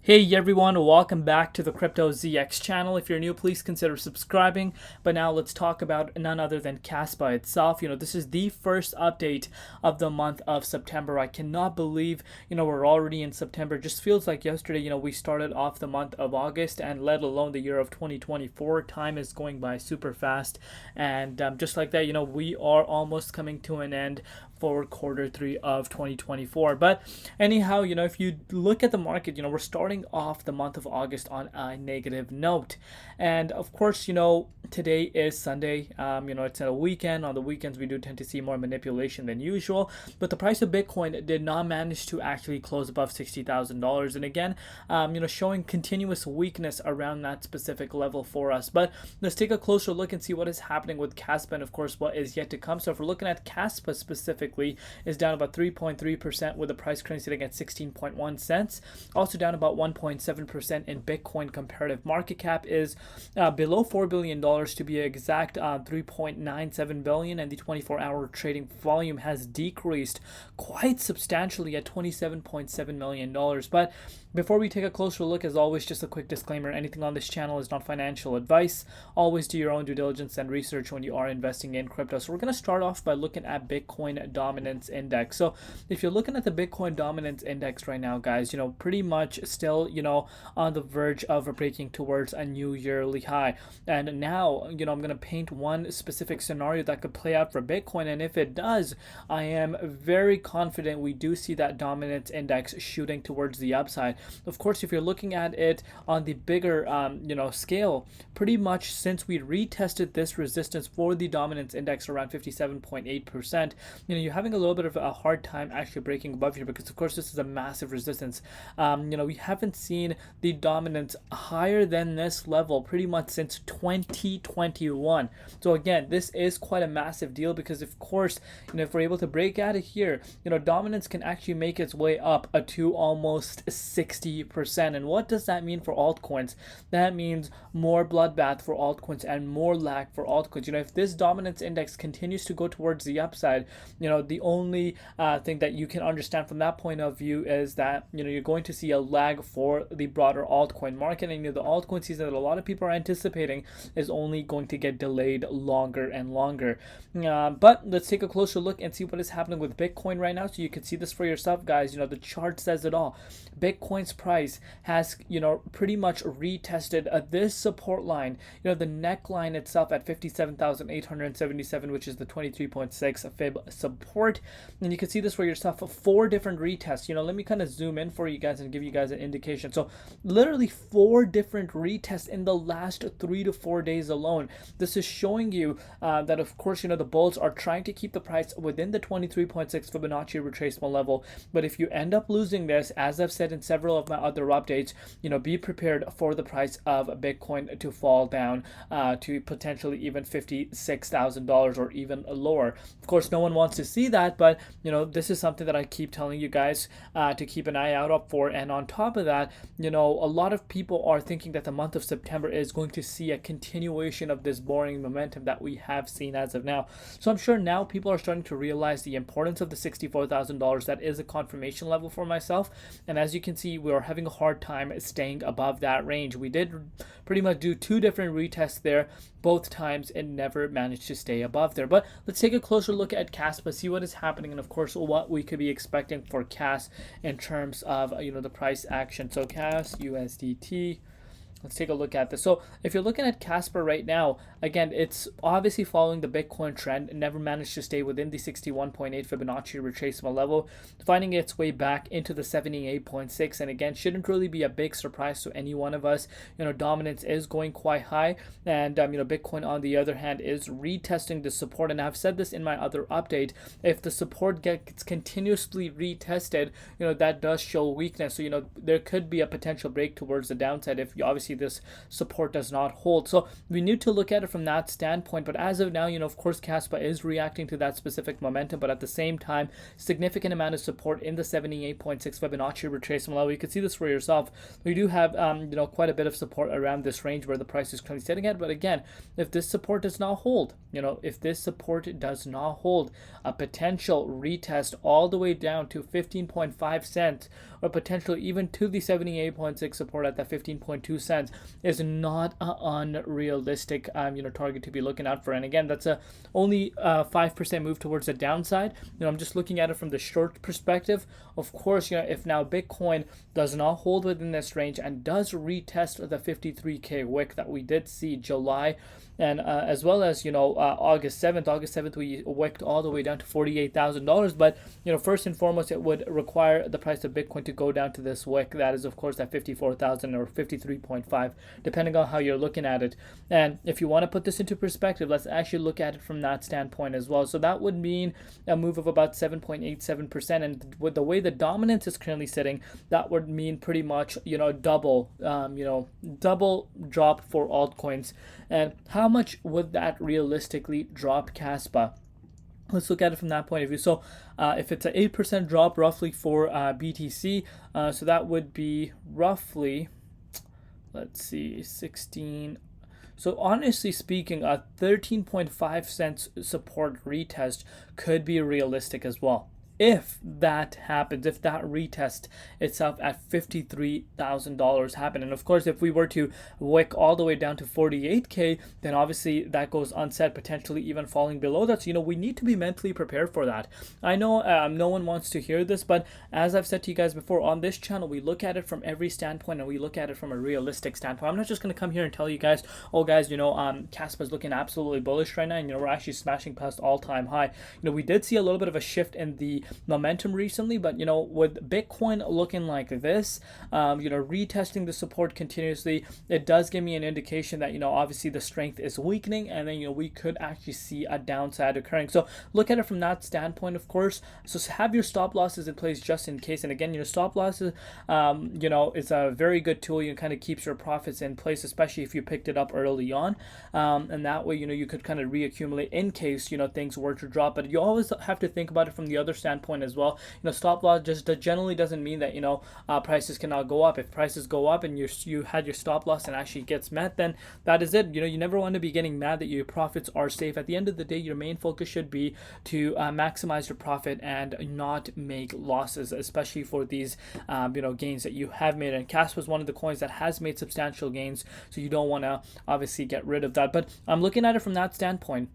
Hey everyone, welcome back to the Crypto ZX channel. If you're new, please consider subscribing. But now let's talk about none other than Kaspa itself. This is the first update of the month of September. I cannot believe, we're already in September. It just feels like yesterday, we started off the month of August and let alone the year of 2024. Time is going by super fast. And just like that, we are almost coming to an end for quarter three of 2024. But anyhow, if you look at the market, we're starting off the month of August on a negative note. And of course, today is Sunday. It's a weekend. On the weekends, we do tend to see more manipulation than usual. But the price of Bitcoin did not manage to actually close above $60,000. And again, showing continuous weakness around that specific level for us. But let's take a closer look and see what is happening with Kaspa and, of course, what is yet to come. So if we're looking at Kaspa specifically, is down about 3.3% with the price currently sitting at 16.1 cents. Also down about 1.7% in Bitcoin. Comparative market cap is below $4 billion to be exact, 3.97 billion, and the 24-hour trading volume has decreased quite substantially at $27.7 million. But before we take a closer look, as always, just a quick disclaimer: anything on this channel is not financial advice. Always do your own due diligence and research when you are investing in crypto. So we're going to start off by looking at Bitcoin Dominance Index. So if you're looking at the Bitcoin Dominance Index right now, guys, pretty much still, on the verge of breaking towards a new yearly high. And now, I'm going to paint one specific scenario that could play out for Bitcoin. And if it does, I am very confident we do see that Dominance Index shooting towards the upside. Of course, if you're looking at it on the bigger, scale, pretty much since we retested this resistance for the Dominance Index around 57.8%, you're having a little bit of a hard time actually breaking above here because, of course, this is a massive resistance. We haven't seen the dominance higher than this level pretty much since 2021. So again, this is quite a massive deal because, of course, if we're able to break out of here, dominance can actually make its way up to almost 60%. And what does that mean for altcoins? That means more bloodbath for altcoins and more lag for altcoins. If this dominance index continues to go towards the upside, the only thing that you can understand from that point of view is that you're going to see a lag for the broader altcoin market, and the altcoin season that a lot of people are anticipating is only going to get delayed longer and longer. But let's take a closer look and see what is happening with Bitcoin right now, so you can see this for yourself, guys. The chart says it all. Bitcoin's price has pretty much retested this support line, the neckline itself at 57,877, which is the 23.6 fib support. And you can see this for yourself, 4 different retests. Let me kind of zoom in for you guys and give you guys an indication. So literally 4 different retests in the last 3 to 4 days alone. This is showing you that, of course, the bulls are trying to keep the price within the 23.6 Fibonacci retracement level. But if you end up losing this, as I've said in several of my other updates, be prepared for the price of Bitcoin to fall down to potentially even $56,000 or even lower. Of course, no one wants to see that, but this is something that I keep telling you guys to keep an eye out for. And on top of that, a lot of people are thinking that the month of September is going to see a continuation of this boring momentum that we have seen as of now. So I'm sure now people are starting to realize the importance of the $64,000. That is a confirmation level for myself. And as you can see, we are having a hard time staying above that range. We did pretty much do 2 different retests there. Both times it never managed to stay above there. But let's take a closer look at Kaspa, see what is happening, and of course what we could be expecting for Kas in terms of the price action. So Kas USDT. Let's take a look at this. So if you're looking at Kaspa right now, again, it's obviously following the Bitcoin trend. It never managed to stay within the 61.8 Fibonacci retracement level, finding its way back into the 78.6. And again, shouldn't really be a big surprise to any one of us. Dominance is going quite high, and Bitcoin on the other hand is retesting the support. And I've said this in my other update: if the support gets continuously retested, that does show weakness. So there could be a potential break towards the downside if you obviously obviously this support does not hold. So we need to look at it from that standpoint. But as of now, of course, Kaspa is reacting to that specific momentum, but at the same time, significant amount of support in the 78.6 Fibonacci retracement level. You can see this for yourself. We do have quite a bit of support around this range where the price is currently sitting at. But again, if this support does not hold, a potential retest all the way down to 15.5 cents, or potentially even to the 78.6 support at that 15.2 cents, is not an unrealistic target to be looking out for. And again, that's only 5% move towards the downside. I'm just looking at it from the short perspective. Of course, if now Bitcoin does not hold within this range and does retest the 53k wick that we did see July, and as well as August 7th we wicked all the way down to $48,000. But first and foremost, it would require the price of Bitcoin to go down to this wick. That is, of course, at 54,000 or 53.5, depending on how you're looking at it. And if you want to put this into perspective, let's actually look at it from that standpoint as well. So that would mean a move of about 7.87%, and with the way the dominance is currently sitting, that would mean pretty much double drop for altcoins. And how much would that realistically drop Kaspa? Let's look at it from that point of view. So if it's an 8% drop roughly for BTC, so that would be roughly, let's see, 16. So honestly speaking, a 13.5 cents support retest could be realistic as well. If that happens, if that retest itself at $53,000 happen, and of course, if we were to wick all the way down to 48k, then obviously that goes unsaid, potentially even falling below that. So we need to be mentally prepared for that. I know no one wants to hear this, but as I've said to you guys before, on this channel, we look at it from every standpoint, and we look at it from a realistic standpoint. I'm not just going to come here and tell you guys, oh guys, Kaspa is looking absolutely bullish right now, and we're actually smashing past all-time high. We did see a little bit of a shift in the momentum recently, but with Bitcoin looking like this, retesting the support continuously, it does give me an indication that obviously the strength is weakening, and then we could actually see a downside occurring. So look at it from that standpoint, of course. So have your stop losses in place just in case. And again, stop losses is a very good tool. Kind of keeps your profits in place, especially if you picked it up early on, and that way you could kind of reaccumulate in case things were to drop. But you always have to think about it from the other standpoint as well. Stop loss just generally doesn't mean that prices cannot go up. If prices go up and you had your stop loss and actually gets met, then that is it. You never want to be getting mad that your profits are safe. At the end of the day, your main focus should be to maximize your profit and not make losses, especially for these gains that you have made. And Kaspa was one of the coins that has made substantial gains, so you don't want to obviously get rid of that. But I'm looking at it from that standpoint.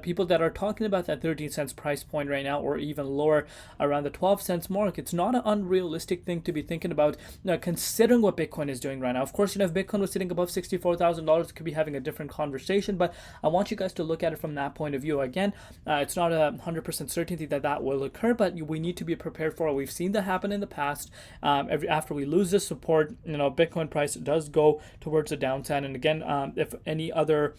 People that are talking about that 13 cents price point right now, or even lower around the 12 cents mark, it's not an unrealistic thing to be thinking about, considering what Bitcoin is doing right now. Of course, if Bitcoin was sitting above $64,000, it could be having a different conversation, but I want you guys to look at it from that point of view. Again, it's not a 100% certainty that will occur, but we need to be prepared for it. We've seen that happen in the past. After we lose this support, Bitcoin price does go towards the downside. And again, if any other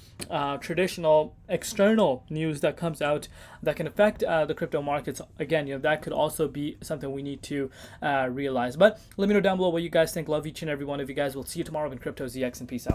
traditional external news that comes out that can affect the crypto markets, again, that could also be something we need to realize. But let me know down below what you guys think. Love each and every one of you guys. We'll see you tomorrow in Crypto ZX, and peace out.